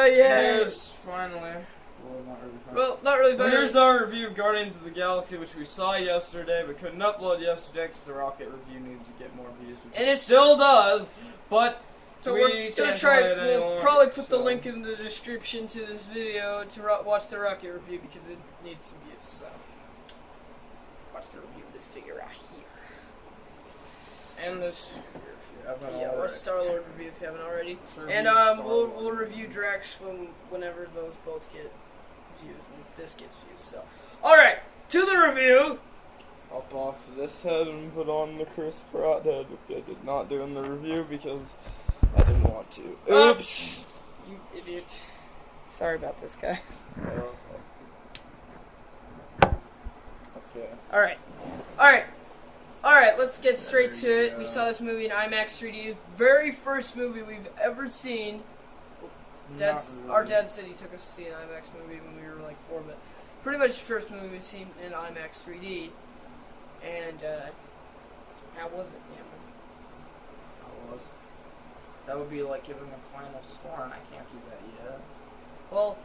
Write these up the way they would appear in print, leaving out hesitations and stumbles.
Here's finally. Well, not really finally. Here's our review of Guardians of the Galaxy, which we saw yesterday, but couldn't upload yesterday because the Rocket review needed to get more views, which it still does, but so we're gonna try. We'll probably put the link in the description to this video to watch the Rocket review because it needs some views. So watch the review of this figure right here. And this figure, if you haven't already. Watch Star-Lord review if you haven't already. And we'll review Drax whenever those both get views and this gets views. So, all right, to the review. Pop off this head and put on the Chris Pratt head, which I did not do in the review because I didn't want to. Oops! You idiot. Sorry about this, guys. Okay. Alright, let's get straight to it. We saw this movie in IMAX 3D. Very first movie we've ever seen. Our dad said he took us to see an IMAX movie when we were like 4, but pretty much the first movie we've seen in IMAX 3D. And, how was it, Cameron? How was it? That would be like giving a final score, and I can't do that yet. Well,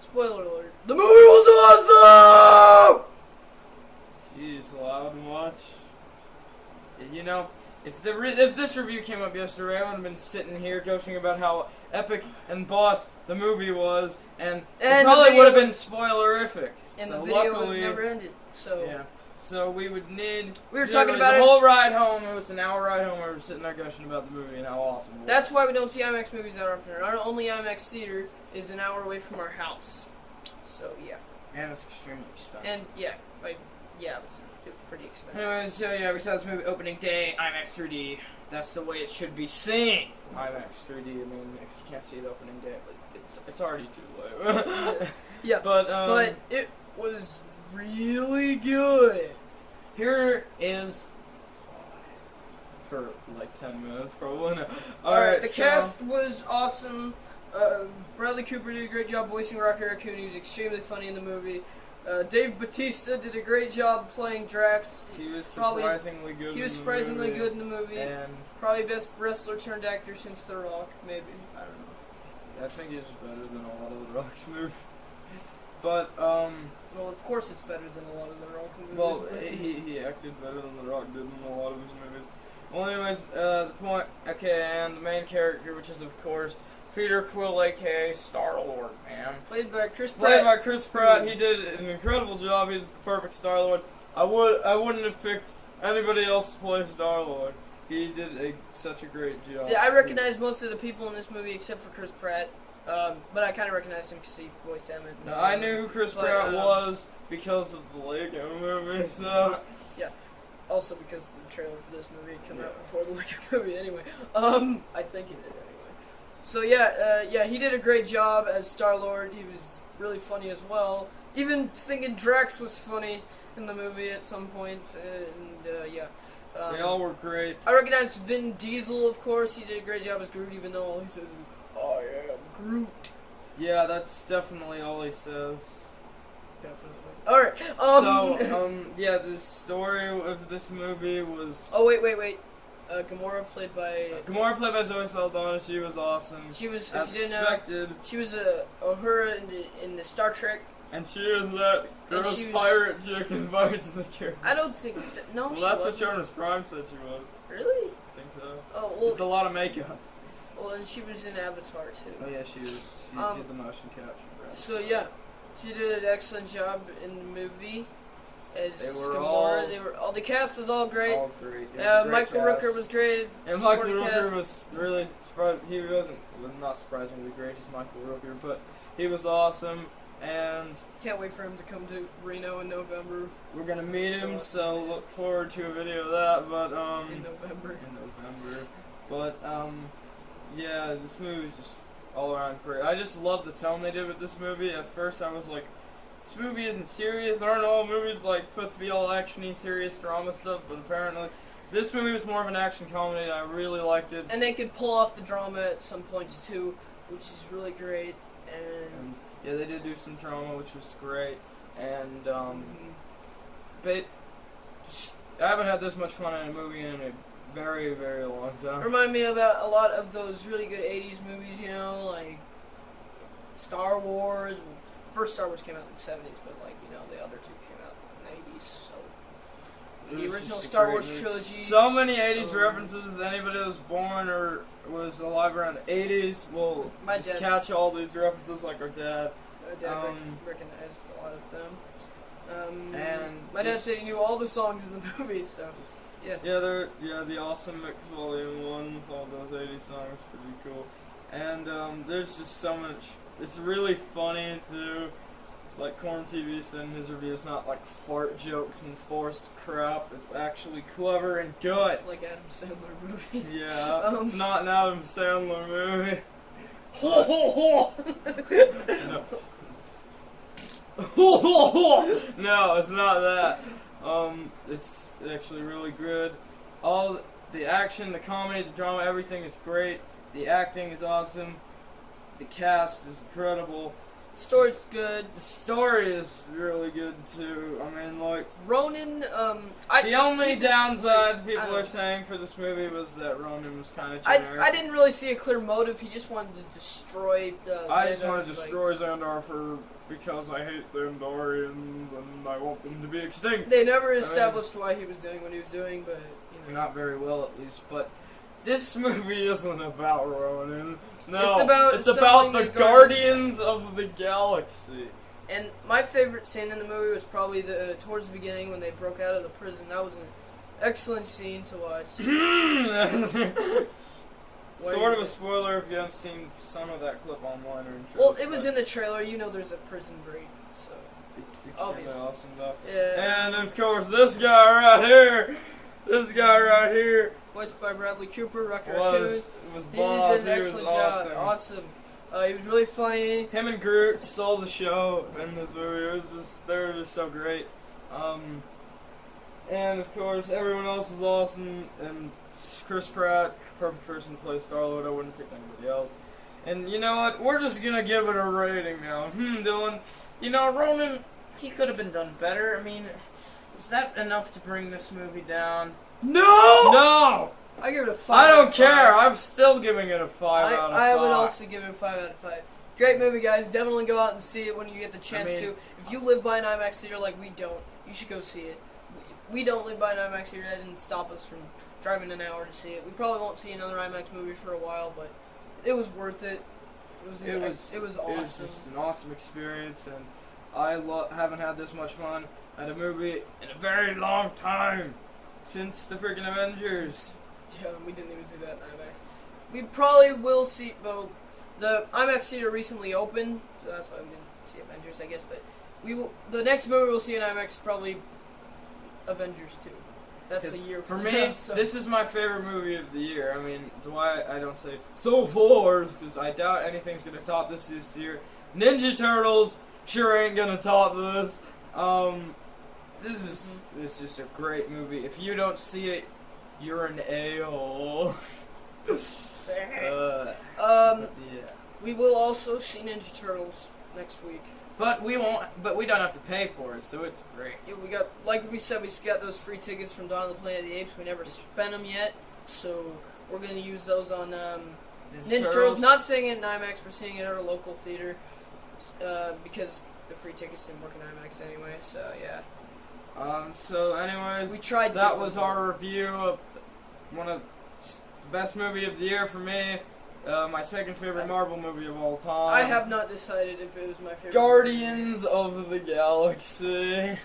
spoiler alert. The movie was awesome! Jeez, loud and much. You know, if this review came up yesterday, I would have been sitting here gushing about how epic and boss the movie was, and it probably would have been spoilerific. And so the video luckily, never ended, so... Yeah. So we would need... We were talking about the whole ride home. It was an hour ride home. We were sitting there gushing about the movie and how awesome it was. That's why we don't see IMAX movies that often. Our only IMAX theater is an hour away from our house. So, yeah. And it's extremely expensive. And, yeah. It was pretty expensive. Anyways, so yeah, we saw this movie opening day, IMAX 3D. That's the way it should be seen. IMAX 3D, I mean, if you can't see it opening day, it's already too late. Yeah, but it was really good. Here is for like 10 minutes, probably. Alright, the cast was awesome. Bradley Cooper did a great job voicing Rocket Raccoon. He was extremely funny in the movie. Dave Bautista did a great job playing Drax. He was surprisingly good. In the movie. And probably best wrestler turned actor since The Rock, maybe. I don't know. I think he's better than a lot of The Rock's movies. But well, of course it's better than a lot of The Rock's movies. Well, he acted better than The Rock did in a lot of his movies. Well, anyways, the point. Okay, and the main character, which is of course Peter Quill, aka Star-Lord, man. Played by Chris Pratt. He did an incredible job. He's the perfect Star-Lord. I wouldn't have picked anybody else to play Star-Lord. He did such a great job. See, I recognize most of the people in this movie except for Chris Pratt. But I kind of recognized him because he voiced him. I knew who Chris Pratt was because of the Lego movie, so... Yeah. Also because the trailer for this movie came out before the Lego movie anyway. I think it did anyway. So yeah, he did a great job as Star-Lord. He was really funny as well. Even thinking Drax was funny in the movie at some points, and yeah. They all were great. I recognized Vin Diesel, of course. He did a great job as Groot, even though all he says is, "I am Groot." Yeah, that's definitely all he says. Definitely. Alright, yeah, the story of this movie was... Oh, wait. Gamora played by Zoe Saldana. She was awesome. She was, as if you didn't expected. Know, she was Uhura in the Star Trek. And she was that gross pirate chick in Pirates of the Caribbean. I don't think... No, well, that's what Jonas Prime said she was. Really? I think so. Oh, well... There's a lot of makeup. Well, and she was in Avatar, too. Oh, yeah, she was. She did the motion capture. Right? So, yeah. She did an excellent job in the movie. As Gamora. All the cast was all great. All great. Michael Rooker was great. And Michael Rooker was really surprised. He was not surprisingly great as Michael Rooker, but he was awesome. And can't wait for him to come to Reno in November. We're gonna meet him, so look forward to a video of that. But in November. But yeah, this movie is just all around great. I just love the tone they did with this movie. At first, I was like, this movie isn't serious. There aren't all movies like supposed to be all actiony, serious drama stuff, but apparently this movie was more of an action comedy, and I really liked it. And they could pull off the drama at some points too, which is really great. And yeah, they did do some drama, which was great. And but I haven't had this much fun in a movie in a very, very long time. Remind me about a lot of those really good 80s movies, you know, like Star Wars. First Star Wars came out in the 70s, but like, you know, the other two came out in the 80s, so the original Star Wars trilogy. So many 80s references. Anybody that was born or was alive around the 80s will just catch all these references like our dad. My dad recognized a lot of them. And my dad said he knew all the songs in the movie, so yeah. Yeah, the Awesome Mix Volume 1 with all those 80s songs, pretty cool. And there's just so much. It's really funny too. Like Corn TV said in his review, it's not like fart jokes and forced crap. It's actually clever and good. Like Adam Sandler movies. Yeah, it's not an Adam Sandler movie. No, it's not that. It's actually really good. All the action, the comedy, the drama, everything is great. The acting is awesome. The cast is incredible. Story's good. The story is really good too. I mean, like Ronan. The only downside people are saying for this movie was that Ronan was kind of generic. I didn't really see a clear motive. He just wanted to destroy. I just want to destroy Xandar because I hate the Andorians and I want them to be extinct. They never established why he was doing what he was doing, but you know. Not very well, at least. But this movie isn't about Ronan. No, it's about the Guardians of the Galaxy. And my favorite scene in the movie was probably towards the beginning when they broke out of the prison. That was an excellent scene to watch. Sort of a spoiler if you haven't seen some of that clip online or in trailers. Well, it was in the trailer. You know there's a prison break, so it's awesome though. Yeah. And of course this guy right here. This guy right here. Voiced by Bradley Cooper, Raccoon. Was he did an excellent job. Awesome. He was really funny. Him and Groot stole the show in this movie. They were just so great. And of course, everyone else was awesome. And Chris Pratt, perfect person to play Star-Lord. I wouldn't pick anybody else. And you know what? We're just gonna give it a rating now. Dylan. You know, Ronan, he could have been done better. I mean, is that enough to bring this movie down? No! No! I give it a 5. I don't care. I'm still giving it a 5 out of 5. I would also give it a 5 out of 5. Great movie, guys. Definitely go out and see it when you get the chance to. If you live by an IMAX theater like we don't, you should go see it. We don't live by an IMAX theater. That didn't stop us from driving an hour to see it. We probably won't see another IMAX movie for a while, but it was worth it. It was awesome. It was just an awesome experience, and I haven't had this much fun at a movie in a very long time. Since the freaking Avengers. Yeah, we didn't even see that in IMAX. We probably will see. Well, the IMAX theater recently opened, so that's why we didn't see Avengers, I guess. But we will. The next movie we'll see in IMAX is probably Avengers 2. That's a year for from me. now, so. This is my favorite movie of the year. I mean, why I don't say so far because I doubt anything's gonna top this year. Ninja Turtles sure ain't gonna top this. This is just a great movie. If you don't see it, you're an a-hole. Yeah. We will also see Ninja Turtles next week. But we won't. But we don't have to pay for it, so it's great. Yeah, we got, like we said, we got those free tickets from Dawn of the Planet of the Apes. We never spent them yet, so we're gonna use those on Ninja Turtles. Not seeing it in IMAX, we're seeing it at our local theater because the free tickets didn't work in IMAX anyway. So yeah. So anyways, we tried. That was our review of one of the best movie of the year for me. My second favorite Marvel movie of all time. I have not decided if it was my favorite. Guardians of the Galaxy.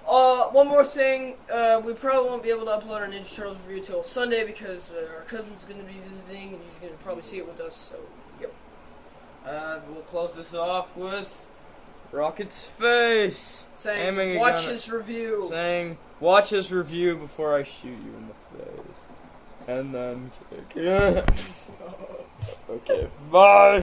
One more thing. We probably won't be able to upload our Ninja Turtles review till Sunday because our cousin's going to be visiting and he's going to probably see it with us. So, yep. We'll close this off with Rocket's face. Saying, watch his review. Saying, watch his review before I shoot you in the face. And then kick. Okay, bye.